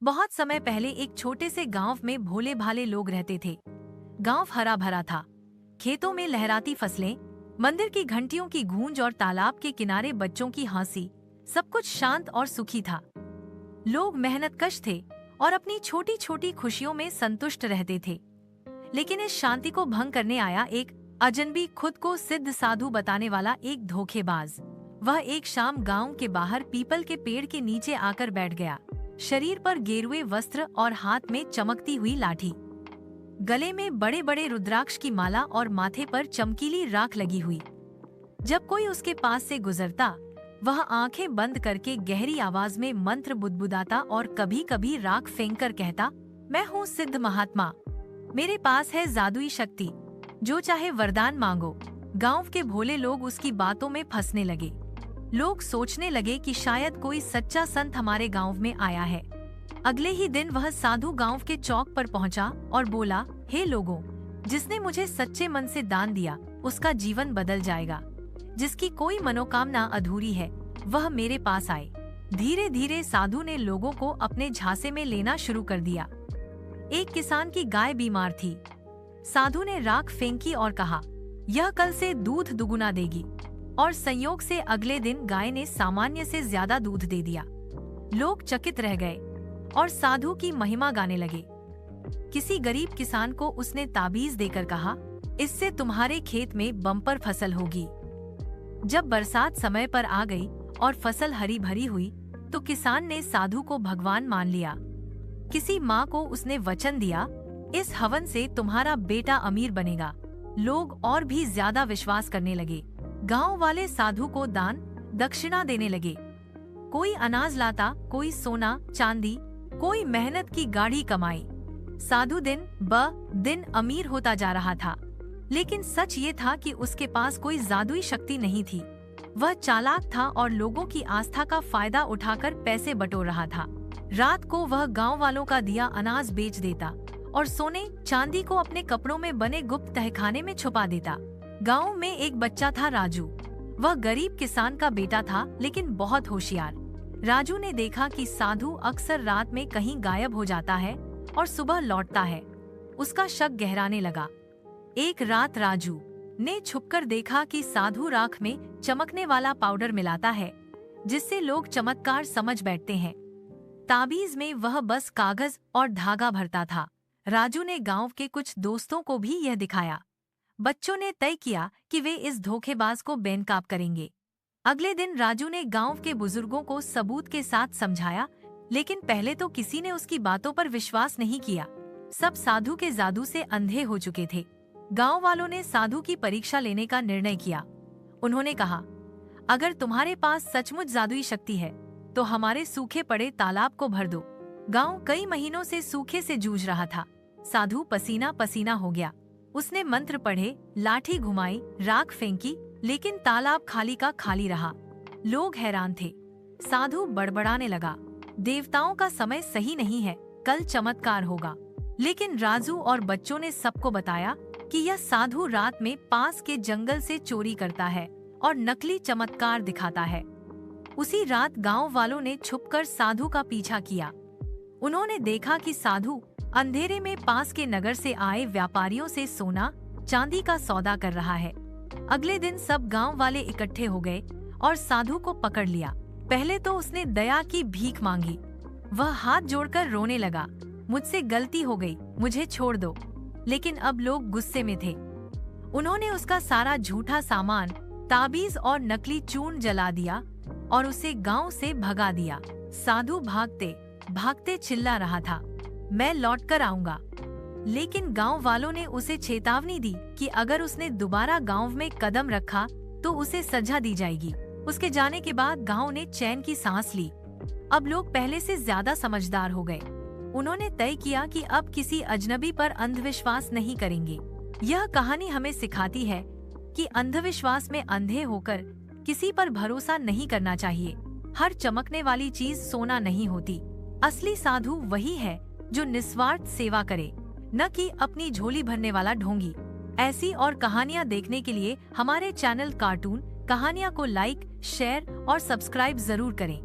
बहुत समय पहले एक छोटे से गांव में भोले भाले लोग रहते थे। गांव हरा भरा था। खेतों में लहराती फसलें, मंदिर की घंटियों की गूंज और तालाब के किनारे बच्चों की हंसी, सब कुछ शांत और सुखी था। लोग मेहनतकश थे और अपनी छोटी छोटी खुशियों में संतुष्ट रहते थे। लेकिन इस शांति को भंग करने आया एक अजनबी, खुद को सिद्ध साधु बताने वाला एक धोखेबाज। वह एक शाम गांव के बाहर पीपल के पेड़ के नीचे आकर बैठ गया। शरीर पर गेरुए वस्त्र और हाथ में चमकती हुई लाठी, गले में बड़े बड़े रुद्राक्ष की माला और माथे पर चमकीली राख लगी हुई। जब कोई उसके पास से गुजरता, वह आंखें बंद करके गहरी आवाज में मंत्र बुदबुदाता और कभी कभी राख फेंककर कहता, मैं हूँ सिद्ध महात्मा, मेरे पास है जादुई शक्ति, जो चाहे वरदान मांगो। गांव के भोले लोग उसकी बातों में फंसने लगे। लोग सोचने लगे कि शायद कोई सच्चा संत हमारे गांव में आया है। अगले ही दिन वह साधु गांव के चौक पर पहुंचा और बोला, हे लोगों, जिसने मुझे सच्चे मन से दान दिया उसका जीवन बदल जाएगा। जिसकी कोई मनोकामना अधूरी है वह मेरे पास आए। धीरे धीरे साधु ने लोगों को अपने झांसे में लेना शुरू कर दिया। एक किसान की गाय बीमार थी। साधु ने राख फेंकी और कहा, यह कल से दूध दुगुना देगी। और संयोग से अगले दिन गाय ने सामान्य से ज्यादा दूध दे दिया। लोग चकित रह गए और साधु की महिमा गाने लगे। किसी गरीब किसान को उसने ताबीज देकर कहा, इससे तुम्हारे खेत में बम्पर फसल होगी। जब बरसात समय पर आ गई और फसल हरी भरी हुई, तो किसान ने साधु को भगवान मान लिया। किसी माँ को उसने वचन दिया, इस हवन से तुम्हारा बेटा अमीर बनेगा। लोग और भी ज्यादा विश्वास करने लगे। गांव वाले साधु को दान दक्षिणा देने लगे। कोई अनाज लाता, कोई सोना चांदी, कोई मेहनत की गाढ़ी कमाई। साधु दिन ब दिन अमीर होता जा रहा था। लेकिन सच ये था कि उसके पास कोई जादुई शक्ति नहीं थी। वह चालाक था और लोगों की आस्था का फायदा उठाकर पैसे बटोर रहा था। रात को वह गांव वालों का दिया अनाज बेच देता और सोने चांदी को अपने कपड़ों में बने गुप्त तहखाने में छुपा देता। गांव में एक बच्चा था, राजू। वह गरीब किसान का बेटा था, लेकिन बहुत होशियार। राजू ने देखा कि साधु अक्सर रात में कहीं गायब हो जाता है और सुबह लौटता है। उसका शक गहराने लगा। एक रात राजू ने छुपकर देखा कि साधु राख में चमकने वाला पाउडर मिलाता है, जिससे लोग चमत्कार समझ बैठते हैं। ताबीज में वह बस कागज और धागा भरता था। राजू ने गांव के कुछ दोस्तों को भी यह दिखाया। बच्चों ने तय किया कि वे इस धोखेबाज को बेनकाब करेंगे। अगले दिन राजू ने गांव के बुजुर्गों को सबूत के साथ समझाया, लेकिन पहले तो किसी ने उसकी बातों पर विश्वास नहीं किया। सब साधु के जादू से अंधे हो चुके थे। गांव वालों ने साधु की परीक्षा लेने का निर्णय किया। उन्होंने कहा, अगर तुम्हारे पास सचमुच जादुई शक्ति है तो हमारे सूखे पड़े तालाब को भर दो। गांव कई महीनों से सूखे से जूझ रहा था। साधु पसीना पसीना हो गया। उसने मंत्र पढ़े, लाठी घुमाई, राख फेंकी, लेकिन तालाब खाली का खाली रहा। लोग हैरान थे। साधु बड़बड़ाने लगा, देवताओं का समय सही नहीं है, कल चमत्कार होगा। लेकिन राजू और बच्चों ने सबको बताया कि यह साधु रात में पास के जंगल से चोरी करता है और नकली चमत्कार दिखाता है। उसी रात गांव वालों ने छुपकर साधु का पीछा किया। उन्होंने देखा कि साधु अंधेरे में पास के नगर से आए व्यापारियों से सोना चांदी का सौदा कर रहा है। अगले दिन सब गांव वाले इकट्ठे हो गए और साधु को पकड़ लिया। पहले तो उसने दया की भीख मांगी। वह हाथ जोड़कर रोने लगा, मुझसे गलती हो गई, मुझे छोड़ दो। लेकिन अब लोग गुस्से में थे। उन्होंने उसका सारा झूठा सामान, ताबीज और नकली चूर्ण जला दिया और उसे गांव से भगा दिया। साधु भागते भागते चिल्ला रहा था, मैं लौट कर आऊंगा। लेकिन गांव वालों ने उसे चेतावनी दी कि अगर उसने दोबारा गांव में कदम रखा तो उसे सजा दी जाएगी। उसके जाने के बाद गांव ने चैन की सांस ली। अब लोग पहले से ज्यादा समझदार हो गए। उन्होंने तय किया कि अब किसी अजनबी पर अंधविश्वास नहीं करेंगे। यह कहानी हमें सिखाती है कि अंधविश्वास में अंधे होकर किसी पर भरोसा नहीं करना चाहिए। हर चमकने वाली चीज सोना नहीं होती। असली साधु वही है जो निस्वार्थ सेवा करे, न कि अपनी झोली भरने वाला ढोंगी। ऐसी और कहानियाँ देखने के लिए हमारे चैनल कार्टून कहानियाँ को लाइक, शेयर और सब्सक्राइब जरूर करें।